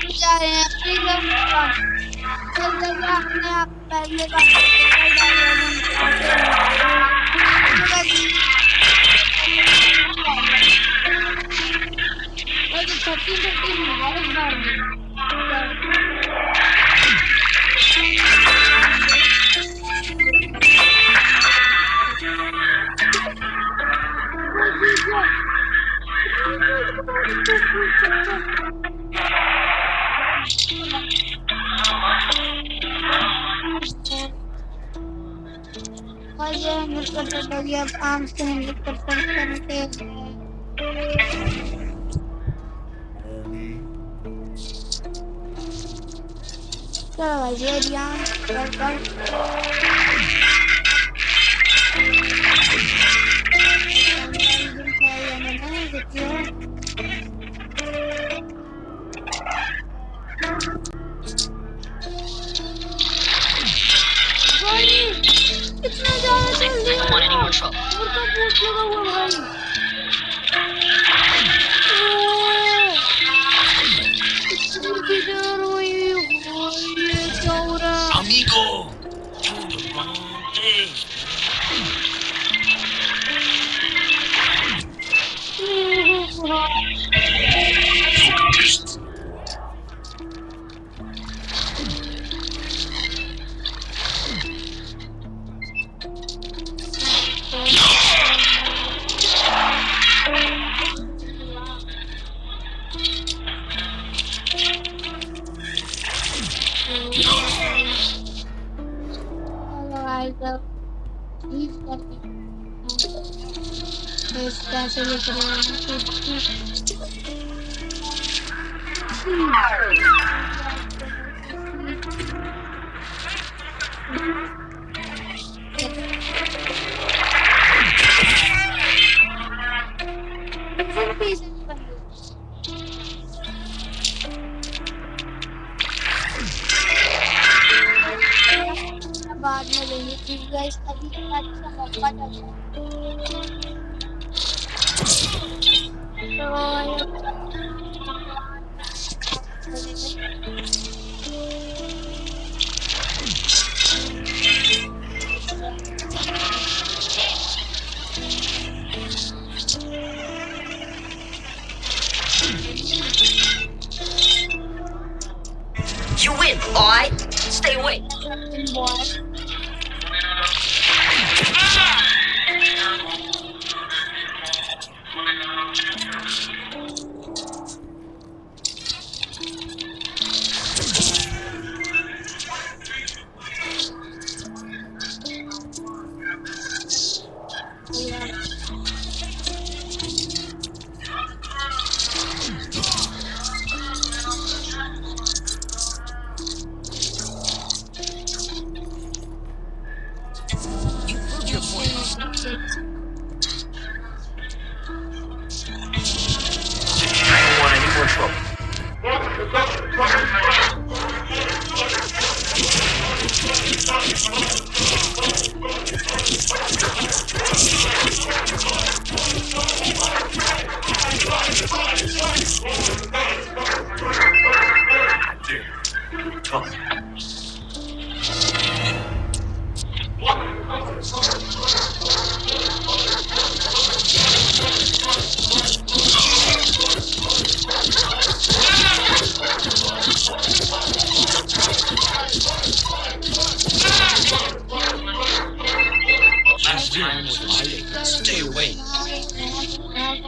जा रहे हैं प्रीमियम ड्रम। चल जब अपने आप पहले बार तो 13 मिला इस बार में। और ये मिलकर चलेगी अब आम से मिलकर चलते हैं। चलो भाई ये ध्यान कर इतना ज्यादा जल्दी और का बूट लगा हुआ भाई। इतनी देर हुई ये क्या हो रहा है? Amigo, you're the wrong thing. पैसे लेकर बाद में लेंगे प्लीज गाइस, अभी अच्छा मौका चल रहा You win, alright? Stay away. Stay away. Hey,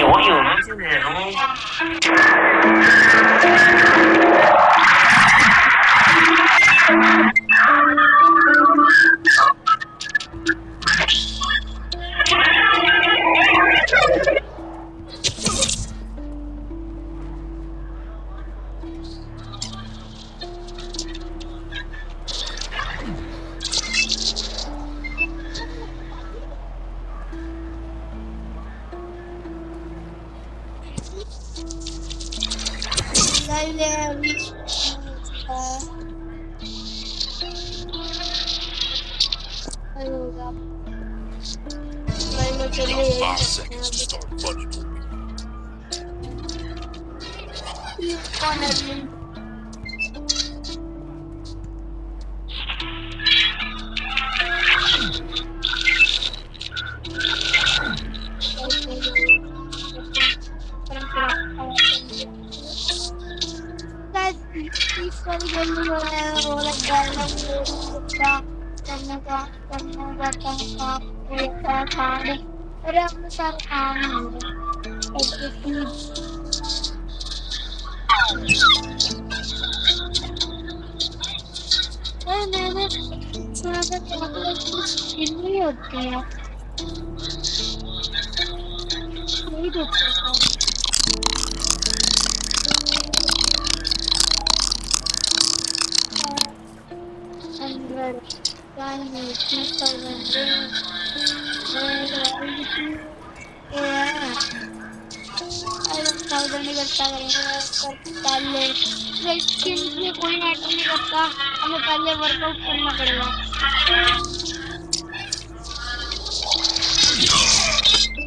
我有能进来哦。पहले अभी होगा। पहले You चलिए got यही 5 करते हैं seconds to अभी। start running on me. ये कौन है अभी? इस वाली गेम में जो है वो लाइक डायलॉग करने का करने जाता है काम होता है काम। अरे अपने सारे काम हो रहे हैं। मैंने सुना था कि यहाँ पे कुछ स्किन नहीं होती है। नहीं देखता था। अंदर क्या नहीं कर उधर नहीं करता करेंगे पर पहले स्किन से कोई मैटर नहीं करता। हमें पहले वर्कआउट करना पड़ेगा।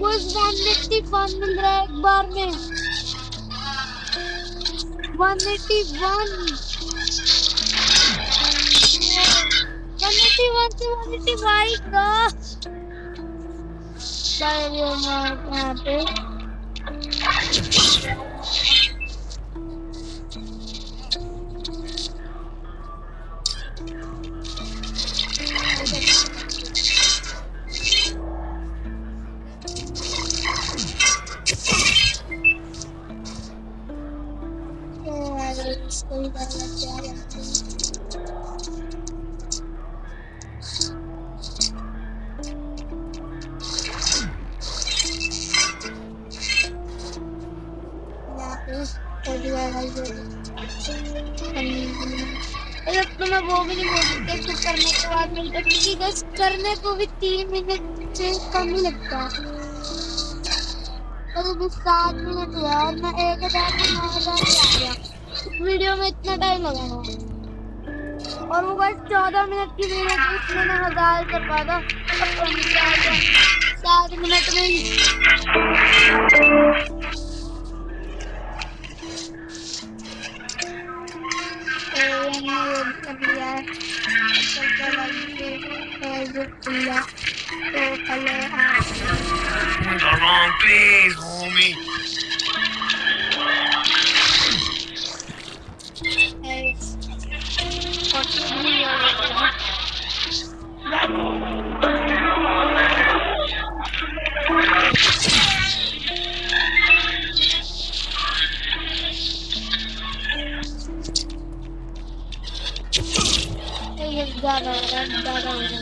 बस 181 मिल रहा है एक बार में। 181 181 से 185 का यहाँ पे कोई बात नहीं। अरे तो मैं वो भी नहीं बोल सकते कुछ करने के बाद मिलता क्योंकि बस करने को भी 3 मिनट से कम ही लगता है। अरे बस 7 मिनट हुआ और मैं 1000 से 9000 पे आ गया। वीडियो में इतना टाइम लगाना और वो बस 14 मिनट की वीडियो थी उसमें मैं 1000 कर पाया था। अब 7 मिनट में ही कर लिया है। The wrong place, homie. ज़्यादा हो रहा है।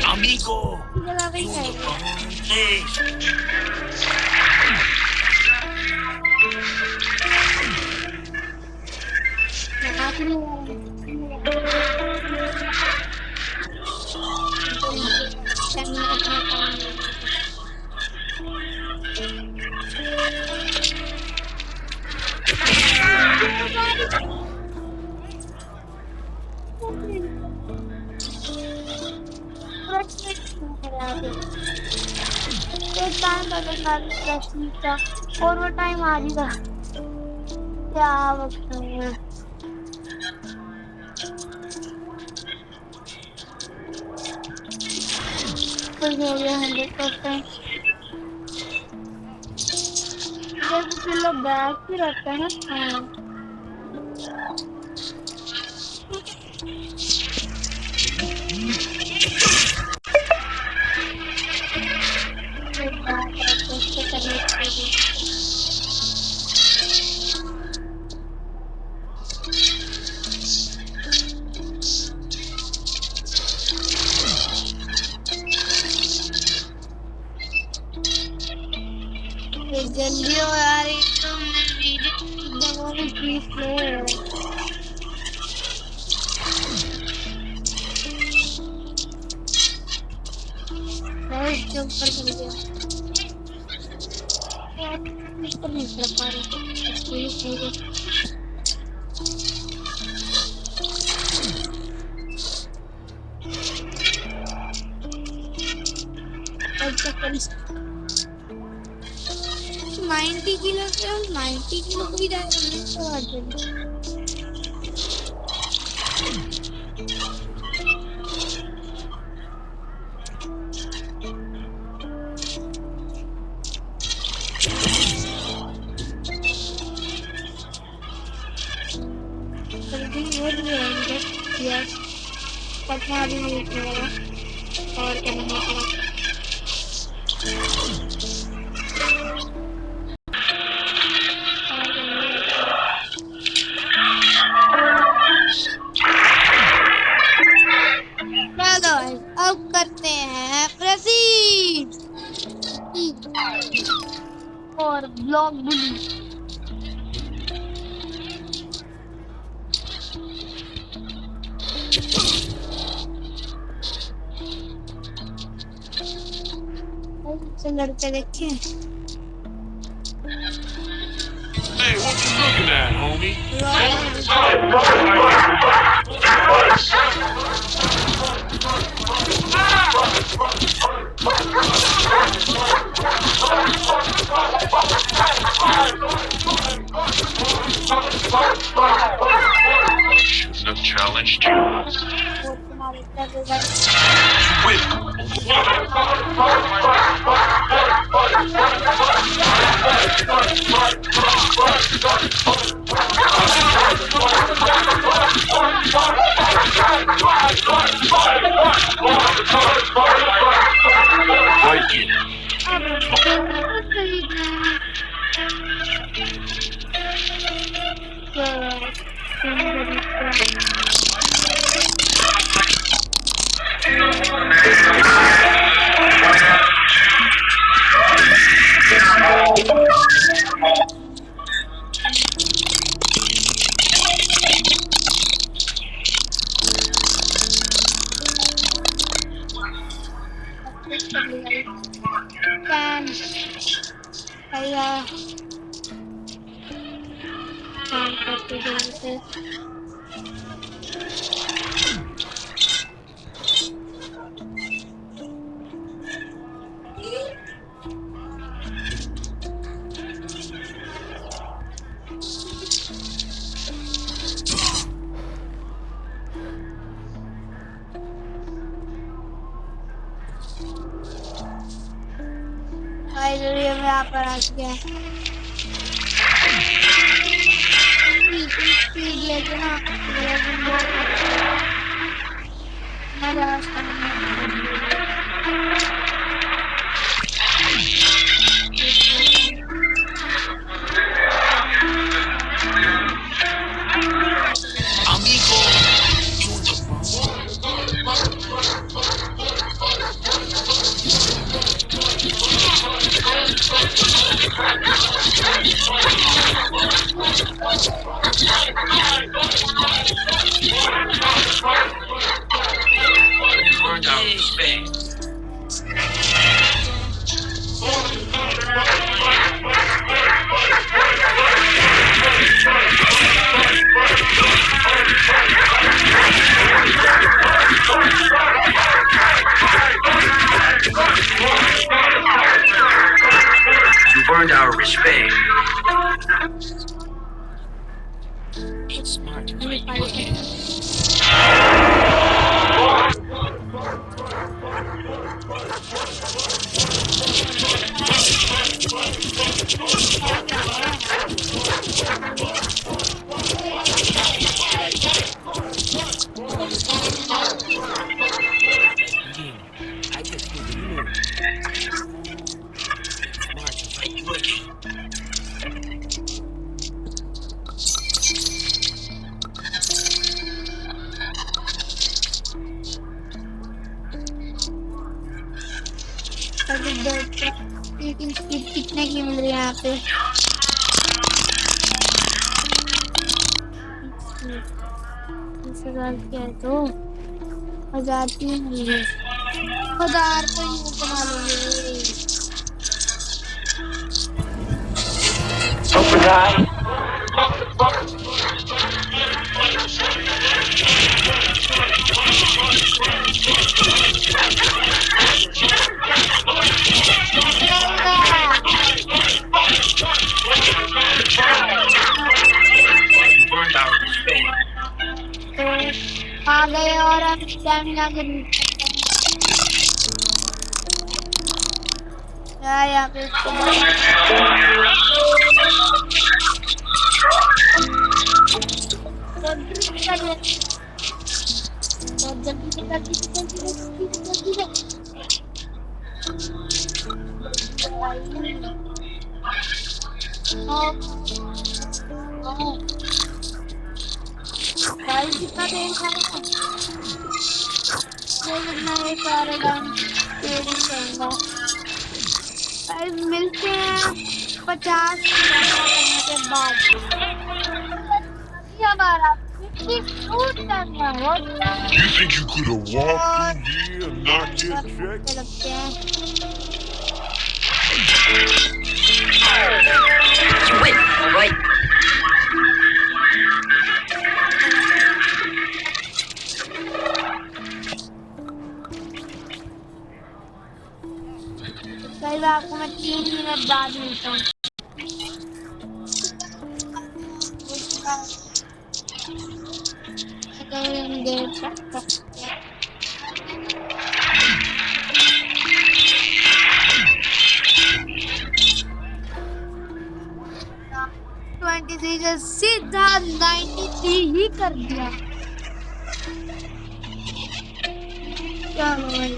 Amigo, you're on the wrong place. एक टाइम था और वो टाइम आ ही था। क्या वक्त है। कुछ हो गया 100%। जब लोग बैक ही रहते हैं ना। ऊपर मिल गया ऊपर नहीं चढ़ पा रहे नाइन्टी किलो से 90 किलो को भी जाएगा पटना भी नहीं लिखने वाला और क्या नहीं लिखने वाला अब करते हैं प्रोसीड और ब्लॉक बुली से लड़के देखे Hey, what you looking at, homie? Shouldn't have challenged you. मैं यहाँ पर आ गया स्पीड लेके ना Earned our respect. It's smart to fight your hands. I just need you. लेकिन स्पीड कितने की मिल रही है यहाँ पे 10,000 क्या है तो 1000 की नहीं है। 1000 तो यूं कमा लेंगे। Open eye. Burned out of space. तो आ गए और हम स्टैमिना के यहाँ पे इसको तो ड्रिल कर लेते हैं। तो जल्दी से जल्दी से जल्दी से जल्दी से जल्दी से गाइस कितना तेल खाएगा मैं सारे डाउन तेल करूंगा। गाइस मिलते हैं 50 करने के बाद। ये हमारा 52 करना होता है। You think you could have walked through here and not get checked? लगते हैं Wait. कई बार आपको मैं 3 मिनट बाद मिलता हूँ। देख सकते हैं 23 से सीधा 93 ही कर दिया। चलो भाई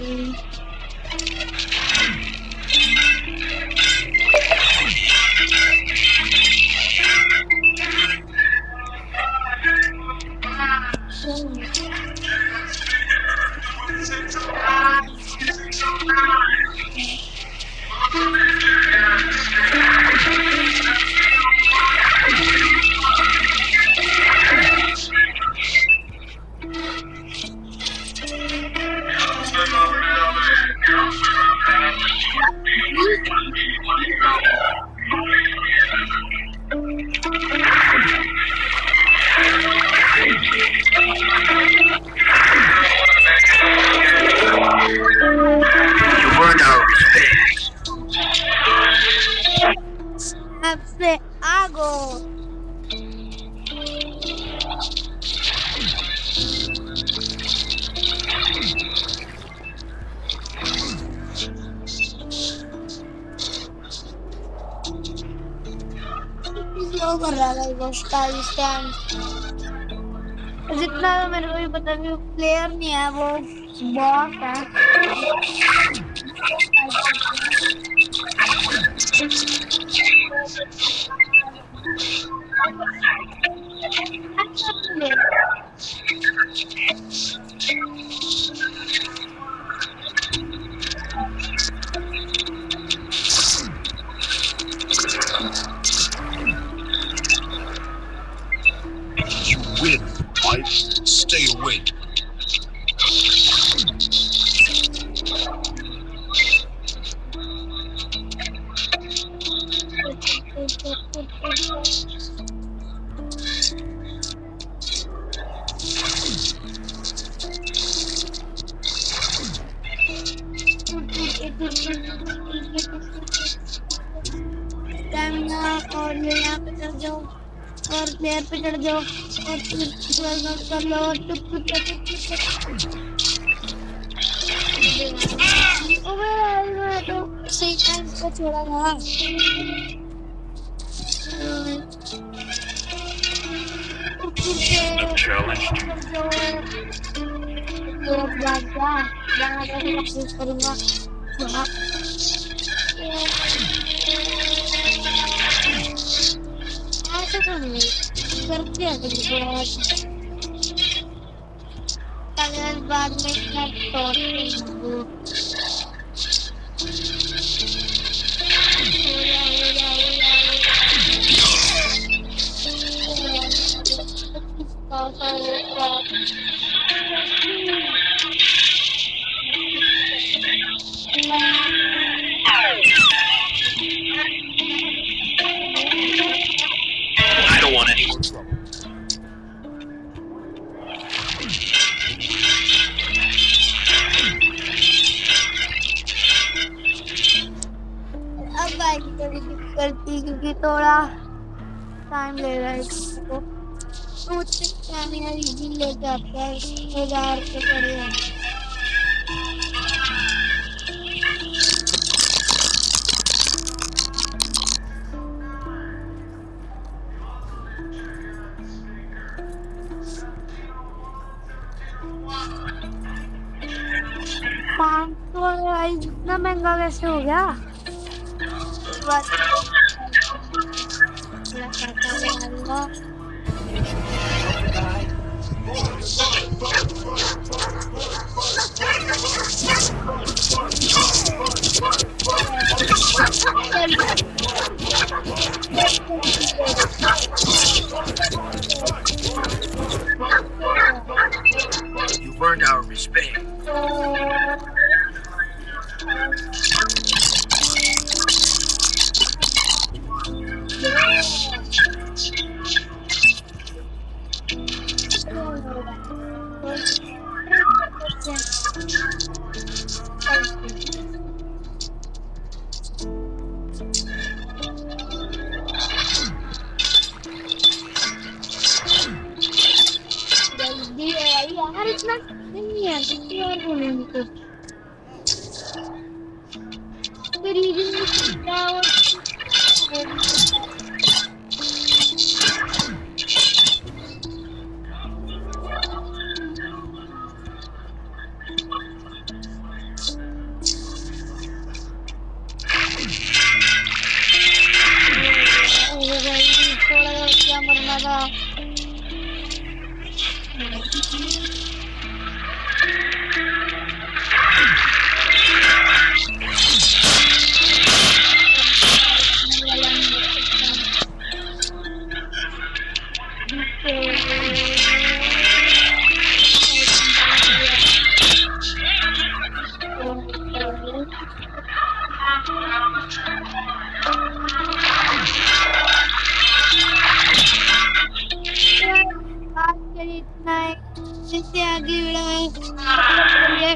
से आगो कर रहा है वो स्टाइल स्टैंड। जितना तो मेरे को भी पता भी प्लेयर नहीं है वो बॉस है। You win, wife. Stay awake. और ये यहाँ पे चढ़ जाओ और प्लेयर पे चढ़ जाओ और फिर कर लो और तो सही टाइम पे छोड़ा था। करूँगा ऐसे तो नहीं करते हैं कल बाद में I don't want any more trouble. अब आएगी थोड़ी डिफिकल्टी क्योंकि थोड़ा टाइम ले रहा है इसको। मुझसे कैमरा इजी लेके आता है 1000 के पड़े हैं। इतना महंगा कैसे हो गया? You've earned our respect. जल्दी है यार, इतना नहीं है कितनी बार बोले उनको। फिर थोड़ा मरना था। इतना है जिससे आगे बढ़ा है